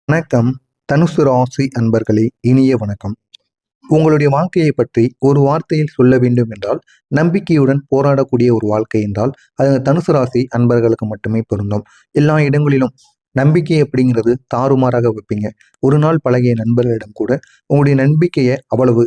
வணக்கம். தனுசு ராசி அன்பர்களே, இனிய வணக்கம். உங்களுடைய வாழ்க்கையை பற்றி ஒரு வார்த்தையில் சொல்ல வேண்டும் என்றால், நம்பிக்கையுடன் போராடக்கூடிய ஒரு வாழ்க்கை என்றால் அது தனுசு ராசி அன்பர்களுக்கு மட்டுமே பொருந்தும். எல்லா இடங்களிலும் நம்பிக்கை அப்படிங்கிறது தாறுமாறாக வைப்பீங்க. ஒரு நாள் பழகிய நண்பர்களிடம் கூட உங்களுடைய நம்பிக்கையை அவ்வளவு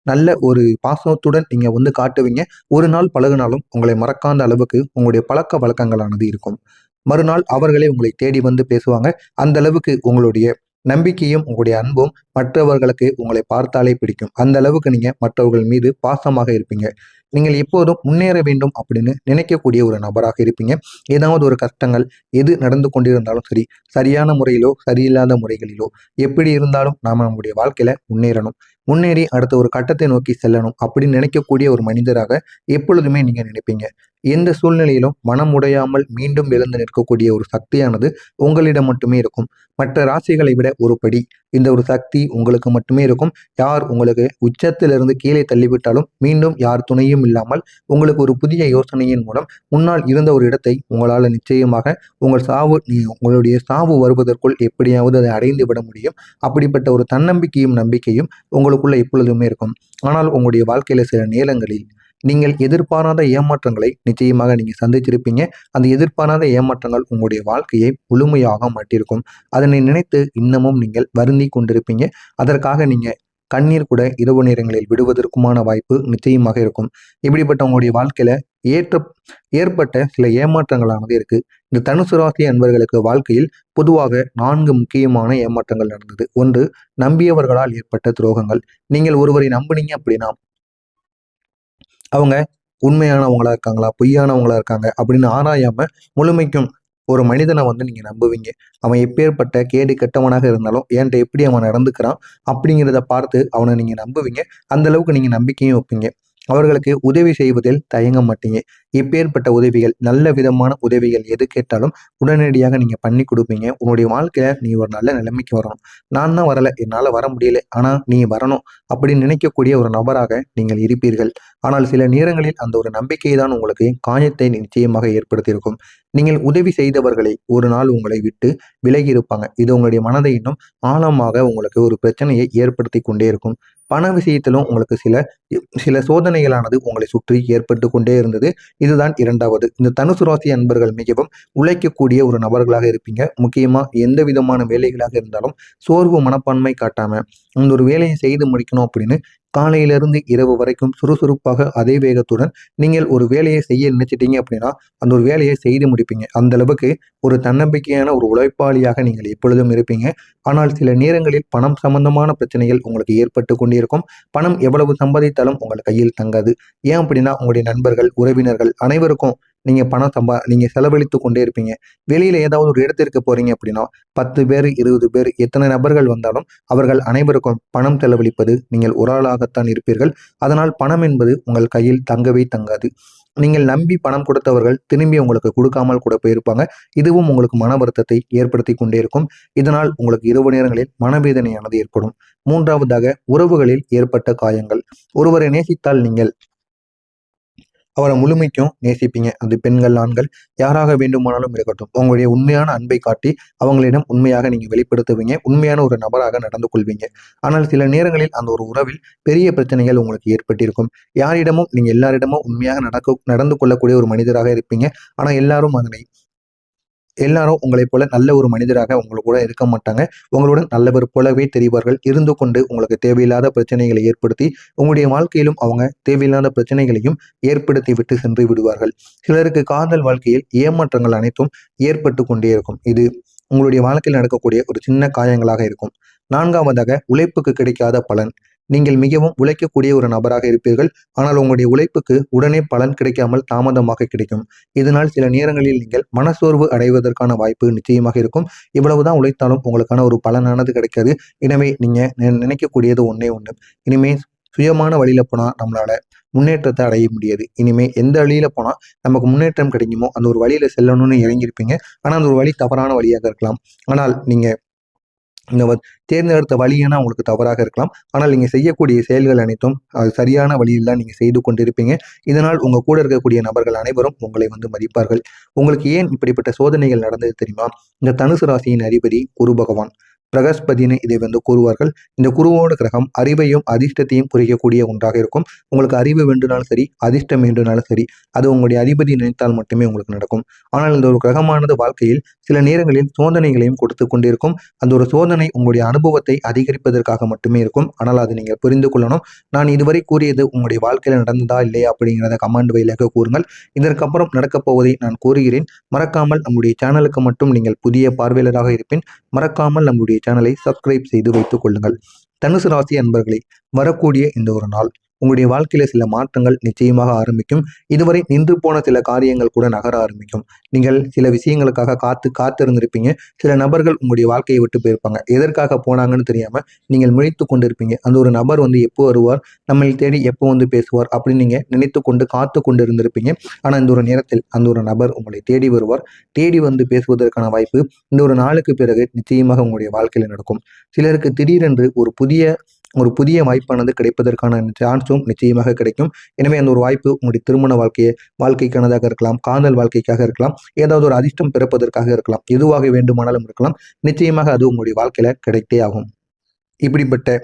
நல்ல ஒரு பாசத்துடன் நீங்க காட்டுவீங்க. ஒரு நாள் பழகுனாலும் உங்களை மறக்காத அளவுக்கு உங்களுடைய பழக்க வழக்கங்களானது இருக்கும். மறுநாள் அவர்களே உங்களை தேடி வந்து பேசுவாங்க. அந்த அளவுக்கு உங்களுடைய நம்பிக்கையும் உங்களுடைய அன்பும் மற்றவர்களுக்கு உங்களை பார்த்தாலே பிடிக்கும். அந்த அளவுக்கு நீங்க மற்றவர்கள் மீது பாசமாக இருப்பீங்க. நீங்கள் எப்போதும் முன்னேற வேண்டும் அப்படின்னு நினைக்கக்கூடிய ஒரு நபராக இருப்பீங்க. ஏதாவது ஒரு கஷ்டங்கள் எது நடந்து கொண்டிருந்தாலும் சரி, சரியான முறையிலோ சரியில்லாத முறைகளிலோ எப்படி இருந்தாலும் நாம நம்முடைய வாழ்க்கையில முன்னேறணும். முன்னேறி அடுத்த ஒரு கட்டத்தை நோக்கி செல்லணும் அப்படின்னு நினைக்கக்கூடிய ஒரு மனிதராக எப்பொழுதுமே நீங்க நினைப்பீங்க. எந்த சூழ்நிலையிலும் மனம் உடையாமல் மீண்டும் எழுந்து நிற்கக்கூடிய ஒரு சக்தியானது உங்களிடம் மட்டுமே இருக்கும். மற்ற ராசிகளை விட ஒரு படி இந்த ஒரு சக்தி உங்களுக்கு மட்டுமே இருக்கும். யார் உங்களுக்கு உச்சத்திலிருந்து கீழே தள்ளிவிட்டாலும் மீண்டும் யார் துணையும் இல்லாமல் உங்களுக்கு ஒரு புதிய யோசனையின் மூலம் முன்னால் இருந்த ஒரு இடத்தை உங்களால் நிச்சயமாக உங்களுடைய சாவு வருவதற்குள் எப்படியாவது அதை அடைந்து விட முடியும். அப்படிப்பட்ட ஒரு தன்னம்பிக்கையும் நம்பிக்கையும் உங்களுக்குள்ள எப்பொழுதுமே இருக்கும். ஆனால் உங்களுடைய வாழ்க்கையில சில நேரங்களில் நீங்கள் எதிர்பாராத ஏமாற்றங்களை நிச்சயமாக நீங்க சந்திச்சிருப்பீங்க. அந்த எதிர்பாராத ஏமாற்றங்கள் உங்களுடைய வாழ்க்கையை முழுமையாக மாற்றியிருக்கும். அதனை நினைத்து இன்னமும் நீங்கள் வருந்தி கொண்டிருப்பீங்க. அதற்காக நீங்க கண்ணீர் கூட இரவு நேரங்களில் விடுவதற்குமான வாய்ப்பு நிச்சயமாக இருக்கும். இப்படிப்பட்ட உங்களுடைய வாழ்க்கையில ஏற்ற ஏற்பட்ட சில ஏமாற்றங்களானது இருக்கு. இந்த தனுசு ராசி அன்பர்களுக்கு வாழ்க்கையில் பொதுவாக 4 முக்கியமான ஏமாற்றங்கள் நடந்தது. ஒன்று, நம்பியவர்களால் ஏற்பட்ட துரோகங்கள். நீங்கள் ஒருவரை நம்புனீங்க அப்படின்னா அவங்க உண்மையானவங்களா இருக்காங்களா, பொய்யானவங்களா இருக்காங்க அப்படின்னு ஆராயாம முழுமைக்கும் ஒரு மனிதனை நீங்க நம்புவீங்க. அவன் எப்பேற்பட்ட கேடு கெட்டவனாக இருந்தாலும் என்கிட்ட எப்படி அவன் நடந்துக்கிறான் அப்படிங்கிறத பார்த்து அவனை நீங்க நம்புவீங்க. அந்த அளவுக்கு நீங்க நம்பிக்கையும் வைப்பீங்க. அவர்களுக்கு உதவி செய்வதில் தயங்க மாட்டீங்க. எப்பேற்பட்ட உதவிகள், நல்ல விதமான உதவிகள் எது கேட்டாலும் உடனடியாக நீங்க பண்ணி கொடுப்பீங்க. உன்னுடைய வாழ்க்கையில நீ ஒரு நல்ல நிலைமைக்கு வரணும். நான் தான் வரல, என்னால வர முடியல, ஆனா நீ வரணும் அப்படின்னு நினைக்கக்கூடிய ஒரு நபராக நீங்கள் இருப்பீர்கள். ஆனால் சில நேரங்களில் அந்த ஒரு நம்பிக்கை தான் உங்களுக்கு காயத்தை நிச்சயமாக ஏற்படுத்தியிருக்கும். நீங்கள் உதவி செய்தவர்களை ஒரு நாள் உங்களை விட்டு விலகி இருப்பாங்க. இது உங்களுடைய மனதை இன்னும் ஆழமாக உங்களுக்கு ஒரு பிரச்சனையை ஏற்படுத்தி கொண்டே இருக்கும். பண விஷயத்திலும் உங்களுக்கு சில சில சோதனைகளானது உங்களை சுற்றி ஏற்பட்டு கொண்டே இருந்தது. இதுதான் இரண்டாவது. இந்த தனுசு ராசி அன்பர்கள் மிகவும் உழைக்கக்கூடிய ஒரு நபர்களாக இருப்பீங்க. முக்கியமா எந்த விதமான வேலைகளாக இருந்தாலும் சோர்வு மனப்பான்மை காட்டாம அந்த ஒரு வேலையை செய்து முடிக்கணும் அப்படின்னு காலையிலிருந்து இரவு வரைக்கும் சுறுசுறுப்பாக அதே வேகத்துடன் நீங்கள் ஒரு வேலையை செய்ய நினைச்சிட்டீங்க அப்படின்னா அந்த ஒரு வேலையை செய்து முடிப்பீங்க. அந்த அளவுக்கு ஒரு தன்னம்பிக்கையான ஒரு உழைப்பாளியாக நீங்கள் எப்பொழுதும் இருப்பீங்க. ஆனால் சில நேரங்களில் பணம் சம்பந்தமான பிரச்சனைகள் உங்களுக்கு ஏற்பட்டு கொண்டிருக்கும். பணம் எவ்வளவு சம்பாதித்தாலும் உங்கள் கையில் தங்காது. ஏன் அப்படின்னா உங்களுடைய நண்பர்கள், உறவினர்கள் அனைவருக்கும் நீங்க செலவழித்து கொண்டே இருப்பீங்க. வெளியில ஏதாவது ஒரு இடத்திற்கு போறீங்க அப்படின்னா 10 பேர் 20 பேர் எத்தனை நபர்கள் வந்தாலும் அவர்கள் அனைவருக்கும் பணம் செலவழிப்பது நீங்கள் ஒரு ஆளாகத்தான் இருப்பீர்கள். அதனால் பணம் என்பது உங்கள் கையில் தங்கவே தங்காது. நீங்கள் நம்பி பணம் கொடுத்தவர்கள் திரும்பி உங்களுக்கு கொடுக்காமல் கூட போயிருப்பாங்க. இதுவும் உங்களுக்கு மன வருத்தத்தை ஏற்படுத்தி கொண்டே இருக்கும். இதனால் உங்களுக்கு இரவு நேரங்களில் மனவேதனையானது ஏற்படும். மூன்றாவதாக, உறவுகளில் ஏற்பட்ட காயங்கள். ஒருவரை நேசித்தால் நீங்கள் அவரை முழுமைக்கும் நேசிப்பீங்க. அது பெண்கள், ஆண்கள் யாராக வேண்டுமானாலும் இருக்கட்டும். உங்களுடைய உண்மையான அன்பை காட்டி அவங்களிடம் உண்மையாக நீங்க வெளிப்படுத்துவீங்க. உண்மையான ஒரு நபராக நடந்து கொள்வீங்க. ஆனால் சில நேரங்களில் அந்த ஒரு உறவில் பெரிய பிரச்சனைகள் உங்களுக்கு ஏற்பட்டிருக்கும். யாரிடமும் நீங்க எல்லாரிடமும் உண்மையாக நடந்து கொள்ளக்கூடிய ஒரு மனிதராக இருப்பீங்க. ஆனா எல்லாரும் உங்களைப் போல நல்ல ஒரு மனிதராக உங்க கூட இருக்க மாட்டாங்க. உங்களுடன் நல்லவர் போலவே தெரிவார்கள். இருந்து கொண்டு உங்களுக்கு தேவையில்லாத பிரச்சனைகளை ஏற்படுத்தி உங்களுடைய வாழ்க்கையிலும் அவங்க தேவையில்லாத பிரச்சனைகளையும் ஏற்படுத்தி விட்டு சென்று விடுவார்கள். சிலருக்கு காதல் வாழ்க்கையில் ஏமாற்றங்கள் அனைத்தும் ஏற்பட்டு கொண்டே இருக்கும். இது உங்களுடைய வாழ்க்கையில் நடக்கக்கூடிய ஒரு சின்ன காயங்களாக இருக்கும். நான்காவதாக, உழைப்புக்கு கிடைக்காத பலன். நீங்கள் மிகவும் உழைக்கக்கூடிய ஒரு நபராக இருப்பீர்கள். ஆனால் உங்களுடைய உழைப்புக்கு உடனே பலன் கிடைக்காமல் தாமதமாக கிடைக்கும். இதனால் சில நேரங்களில் நீங்கள் மனசோர்வு அடைவதற்கான வாய்ப்பு நிச்சயமாக இருக்கும். இவ்வளவுதான் உழைத்தாலும் உங்களுக்கான ஒரு பலனானது கிடைக்காது. எனவே நீங்க நினைக்கக்கூடியது ஒண்ணே ஒண்ணு. இனிமே சுயமான வழியில போனா நம்மளால முன்னேற்றத்தை அடைய முடியாது. இனிமே எந்த வழியில போனா நமக்கு முன்னேற்றம் கிடைக்குமோ அந்த ஒரு வழியில செல்லணும்னு இறங்கியிருப்பீங்க. ஆனா அந்த ஒரு வழி தவறான வழியாக இருக்கலாம். ஆனால் நீங்க இந்த தேர்ந்தெடுத்த வழியென உங்களுக்கு தவறாக இருக்கலாம். ஆனால் நீங்க செய்யக்கூடிய செயல்கள் அனைத்தும் அது சரியான வழியில் தான் நீங்க செய்து கொண்டிருப்பீங்க. இதனால் உங்க கூட இருக்கக்கூடிய நபர்கள் அனைவரும் உங்களை மதிப்பார்கள். உங்களுக்கு ஏன் இப்படிப்பட்ட சோதனைகள் நடந்தது தெரியுமா? இந்த தனுசு ராசியின் அதிபதி குரு பகவான். பிரகஸ்பதினு இதை கூறுவார்கள். இந்த குருவோட கிரகம் அறிவையும் அதிர்ஷ்டத்தையும் குறிக்கக்கூடிய ஒன்றாக இருக்கும். உங்களுக்கு அறிவு வேண்டுனாலும் சரி, அதிர்ஷ்டம் வேண்டுனாலும் சரி, அது உங்களுடைய அதிபதி நினைத்தால் மட்டுமே உங்களுக்கு நடக்கும். ஆனால் இந்த ஒரு கிரகமானது வாழ்க்கையில் சில நேரங்களில் சோதனைகளையும் கொடுத்து கொண்டிருக்கும். அந்த ஒரு சோதனை உங்களுடைய அனுபவத்தை அதிகரிப்பதற்காக மட்டுமே இருக்கும். ஆனால் அது நீங்கள் புரிந்து கொள்ளணும். நான் இதுவரை கூறியது உங்களுடைய வாழ்க்கையில் நடந்ததா இல்லையா அப்படிங்கிறத கமெண்ட் வழியாக கூறுங்கள். இதற்கப்புறம் நடக்கப் போவதை நான் கூறுகிறேன். மறக்காமல் நம்முடைய சேனலுக்கு மட்டும் நீங்கள் புதிய பார்வையாளராக இருப்பின் மறக்காமல் நம்முடைய சேனலை சப்ஸ்கிரைப் செய்து வைத்துக் கொள்ளுங்கள். தனுசு ராசி அன்பர்களே, வரக்கூடிய இந்த ஒரு நாள் உங்களுடைய வாழ்க்கையில சில மாற்றங்கள் நிச்சயமாக ஆரம்பிக்கும். இதுவரை நின்று போன சில காரியங்கள் கூட நகர ஆரம்பிக்கும். நீங்கள் சில விஷயங்களுக்காக காத்திருந்திருப்பீங்க. சில நபர்கள் உங்களுடைய வாழ்க்கையை விட்டு போயிருப்பாங்க. எதற்காக போனாங்கன்னு தெரியாம நீங்கள் முழித்து கொண்டிருப்பீங்க. அந்த ஒரு நபர் எப்போ வருவார், நம்மளை தேடி எப்போ பேசுவார் அப்படின்னு நீங்க நினைத்து கொண்டு காத்து கொண்டு இருந்திருப்பீங்க. ஆனா இந்த ஒரு நேரத்தில் அந்த ஒரு நபர் உங்களை தேடி வருவார். தேடி பேசுவதற்கான வாய்ப்பு இந்த ஒரு நாளுக்கு பிறகு நிச்சயமாக உங்களுடைய வாழ்க்கையில நடக்கும். சிலருக்கு திடீரென்று ஒரு புதிய வாய்ப்பானது கிடைப்பதற்கான சான்ஸும் நிச்சயமாக கிடைக்கும். எனவே அந்த ஒரு வாய்ப்பு உங்களுடைய திருமண வாழ்க்கைக்கானதாக இருக்கலாம், காதல் வாழ்க்கைக்காக இருக்கலாம், ஏதாவது ஒரு அதிர்ஷ்டம் பிறப்பதற்காக இருக்கலாம், எதுவாக வேண்டுமானாலும் இருக்கலாம். நிச்சயமாக அது உங்களுடைய வாழ்க்கையில கிடைத்தே ஆகும். இப்படிப்பட்ட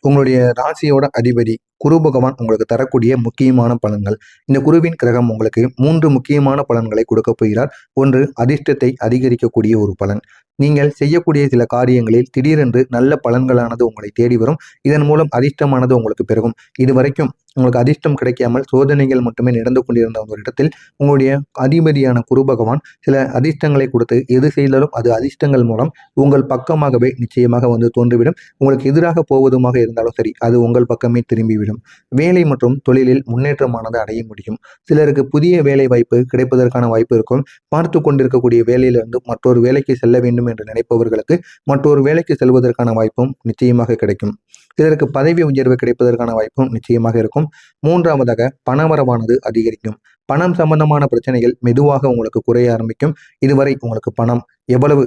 உங்களுடைய ராசியோட அதிபதி குரு பகவான் உங்களுக்கு தரக்கூடிய முக்கியமான பலன்கள். இந்த குருவின் கிரகம் உங்களுக்கு 3 முக்கியமான பலன்களை கொடுக்க போகிறார். ஒன்று, அதிர்ஷ்டத்தை அதிகரிக்கக்கூடிய ஒரு பலன். நீங்கள் செய்யக்கூடிய சில காரியங்களில் திடீரென்று நல்ல பலன்களானது உங்களை தேடி வரும். இதன் மூலம் அதிர்ஷ்டமானது உங்களுக்கு பெருகும். இதுவரைக்கும் உங்களுக்கு அதிர்ஷ்டம் கிடைக்காமல் சோதனைகள் மட்டுமே நடந்து கொண்டிருந்த ஒரு இடத்தில் உங்களுடைய அதிபதியான குரு பகவான் சில அதிர்ஷ்டங்களை கொடுத்து எது செய்தாலும் அது அதிர்ஷ்டங்கள் மூலம் உங்கள் பக்கமாகவே நிச்சயமாக தோன்றிவிடும். உங்களுக்கு எதிராக போவதுமாக இருந்தாலும் சரி, அது உங்கள் பக்கமே திரும்பிவிடும். வேலை மற்றும் தொழிலில் முன்னேற்றமானது அடைய முடியும். சிலருக்கு புதிய வேலை வாய்ப்பு கிடைப்பதற்கான வாய்ப்பு இருக்கும். பார்த்து கொண்டிருக்கக்கூடிய வேலையிலிருந்து மற்றொரு வேலைக்கு செல்ல வேண்டும் என்று நினைப்பவர்களுக்கு மற்றொரு வேலைக்கு செல்வதற்கான வாய்ப்பும் நிச்சயமாக கிடைக்கும். சிலருக்கு பதவி உயர்வு கிடைப்பதற்கான வாய்ப்பும் நிச்சயமாக இருக்கும். மூன்றாவதாக பணவரவானது அதிகரிக்கும். பணம் சம்பந்தமான பிரச்சனைகள் மெதுவாக உங்களுக்கு குறைய ஆரம்பிக்கும். இதுவரை உங்களுக்கு பணம் எவ்வளவு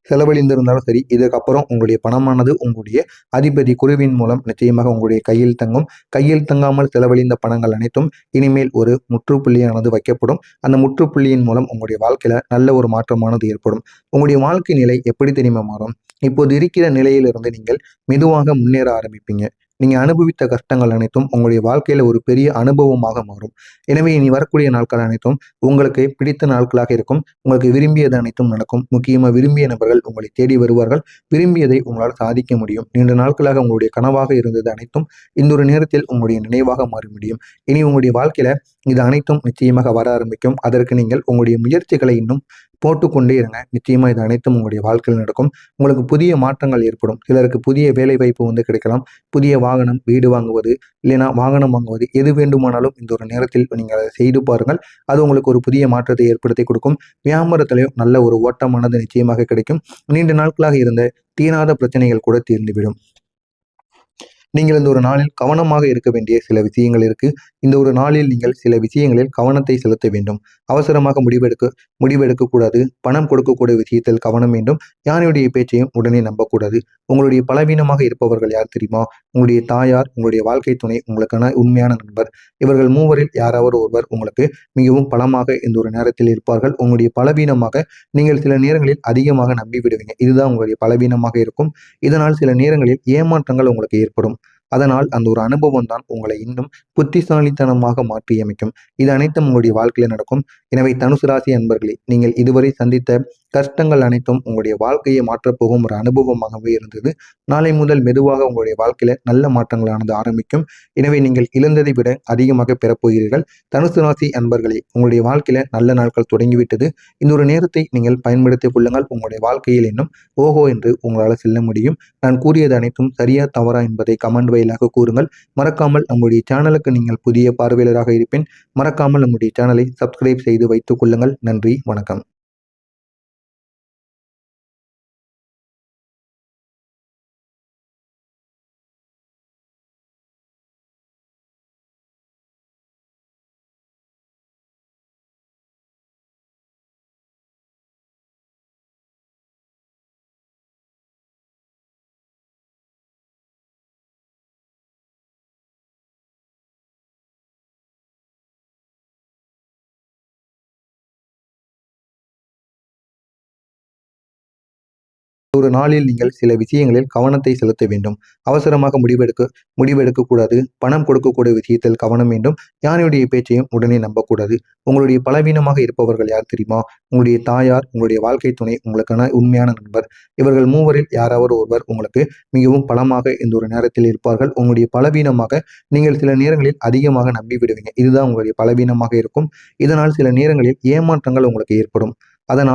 செலவழிந்திருந்தாலும் சரி, இதுக்கப்புறம் உங்களுடைய பணமானது உங்களுடைய அதிபதி குருவின் மூலம் நிச்சயமாக உங்களுடைய கையில் தங்கும். கையில் தங்காமல் செலவழிந்த பணங்கள் அனைத்தும் இனிமேல் ஒரு முற்றுப்புள்ளியானது வைக்கப்படும். அந்த முற்றுப்புள்ளியின் மூலம் உங்களுடைய வாழ்க்கையில நல்ல ஒரு மாற்றமானது ஏற்படும். உங்களுடைய வாழ்க்கை நிலை எப்படி தெரியுமா மாறும்? இப்போது இருக்கிற நிலையிலிருந்து நீங்கள் மெதுவாக முன்னேற ஆரம்பிப்பீங்க. நீங்க அனுபவித்த கஷ்டங்கள் அனைத்தும் உங்களுடைய வாழ்க்கையில ஒரு பெரிய அனுபவமாக மாறும். எனவே இனி வரக்கூடிய நாட்கள் அனைத்தும் உங்களுக்கு பிடித்த நாட்களாக இருக்கும். உங்களுக்கு விரும்பியது அனைத்தும் நடக்கும். முக்கியமா விரும்பிய நபர்கள் உங்களை தேடி வருவார்கள். விரும்பியதை உங்களால் சாதிக்க முடியும். நீண்ட நாட்களாக உங்களுடைய கனவாக இருந்தது அனைத்தும் இந்த ஒரு நேரத்தில் உங்களுடைய நினைவாக மாற முடியும். இனி உங்களுடைய வாழ்க்கையில இது அனைத்தும் நிச்சயமாக வர ஆரம்பிக்கும். அதற்கு நீங்கள் உங்களுடைய முயற்சிகளை இன்னும் போட்டுக்கொண்டே இருங்க. நிச்சயமா இது அனைத்தும் உங்களுடைய வாழ்க்கையில் நடக்கும். உங்களுக்கு புதிய மாற்றங்கள் ஏற்படும். சிலருக்கு புதிய வேலை வாய்ப்பு கிடைக்கலாம். புதிய வாகனம், வீடு வாங்குவது, இல்லைனா வாகனம் வாங்குவது, எது வேண்டுமானாலும் இந்த ஒரு நேரத்தில் நீங்கள் அதை செய்து பாருங்கள். அது உங்களுக்கு ஒரு புதிய மாற்றத்தை ஏற்படுத்தி கொடுக்கும். வியாபாரத்திலையும் நல்ல ஒரு ஓட்டமானது நிச்சயமாக கிடைக்கும். நீண்ட நாட்களாக இருந்த தீராத பிரச்சனைகள் கூட தீர்ந்துவிடும். நீங்கள் இந்த ஒரு நாளில் கவனமாக இருக்க வேண்டிய சில விஷயங்கள் இருக்கு. இந்த ஒரு நாளில் நீங்கள் சில விஷயங்களில் கவனத்தை செலுத்த வேண்டும். அவசரமாக முடிவெடுக்க கூடாது. பணம் கொடுக்கக்கூடிய விஷயத்தில் கவனம் வேண்டும். யாருடைய பேச்சையும் உடனே நம்பக்கூடாது. உங்களுடைய பலவீனமாக இருப்பவர்கள் யார் தெரியுமா? உங்களுடைய தாயார், உங்களுடைய வாழ்க்கை துணை, உங்களுக்கான உண்மையான நண்பர். இவர்கள் மூவரில் யாராவது ஒருவர் உங்களுக்கு மிகவும் பலமாக இந்த ஒரு நேரத்தில் இருப்பார்கள். உங்களுடைய பலவீனமாக நீங்கள் சில நேரங்களில் அதிகமாக நம்பி விடுவீங்க. இதுதான் உங்களுடைய பலவீனமாக இருக்கும். இதனால் சில நேரங்களில் ஏமாற்றங்கள் உங்களுக்கு ஏற்படும். அதனால் அந்த ஒரு அனுபவம் தான் உங்களை இன்னும் புத்திசாலித்தனமாக மாற்றியமைக்கும். இது அனைத்தும் உங்களுடைய வாழ்க்கையில நடக்கும். எனவே தனுசு ராசி அன்பர்களே, நீங்கள் இதுவரை சந்தித்த கஷ்டங்கள் அனைத்தும் உங்களுடைய வாழ்க்கையை மாற்றப்போகும் ஒரு அனுபவமாகவே இருந்தது. நாளை முதல் மெதுவாக உங்களுடைய வாழ்க்கையில நல்ல மாற்றங்களானது ஆரம்பிக்கும். எனவே நீங்கள் இழந்ததை விட அதிகமாக பெறப்போகிறீர்கள். தனுசு ராசி அன்பர்களே, உங்களுடைய வாழ்க்கையில நல்ல நாட்கள் தொடங்கிவிட்டது. இந்த ஒரு நேரத்தை நீங்கள் பயன்படுத்திக் கொள்ளுங்கள். உங்களுடைய வாழ்க்கையில் இன்னும் ஓஹோ என்று உங்களால் செல்ல முடியும். நான் கூறியது அனைத்தும் சரியா தவறா என்பதை கமெண்ட் வாயிலாக கூறுங்கள். மறக்காமல் நம்முடைய சேனலுக்கு நீங்கள் புதிய பார்வையாளராக இருப்பின் மறக்காமல் நம்முடைய சேனலை சப்ஸ்கிரைப் செய்து வைத்துக் கொள்ளுங்கள். நன்றி, வணக்கம். ஒரு நாளில் நீங்கள் சில விஷயங்களில் கவனத்தை செலுத்த வேண்டும். அவசரமாக முடிவெடுக்கக்கூடாது. பணம் கொடுக்கக்கூடிய விஷயத்தில் கவனம் வேண்டும். யாருடைய பேச்சையும் உடனே நம்பக்கூடாது. உங்களுடைய பலவீனமாக இருப்பவர்கள் யார் தெரியுமா? உங்களுடைய தாயார், உங்களுடைய வாழ்க்கை துணை, உங்களுக்கான உண்மையான நண்பர். இவர்கள் மூவரில் யாராவது ஒருவர் உங்களுக்கு மிகவும் பலமாக இந்த ஒரு நேரத்தில் இருப்பார்கள். உங்களுடைய பலவீனமாக நீங்கள் சில நேரங்களில் அதிகமாக நம்பி விடுவீங்க. இதுதான் உங்களுடைய பலவீனமாக இருக்கும். இதனால் சில நேரங்களில் ஏமாற்றங்கள் உங்களுக்கு ஏற்படும். அதனால்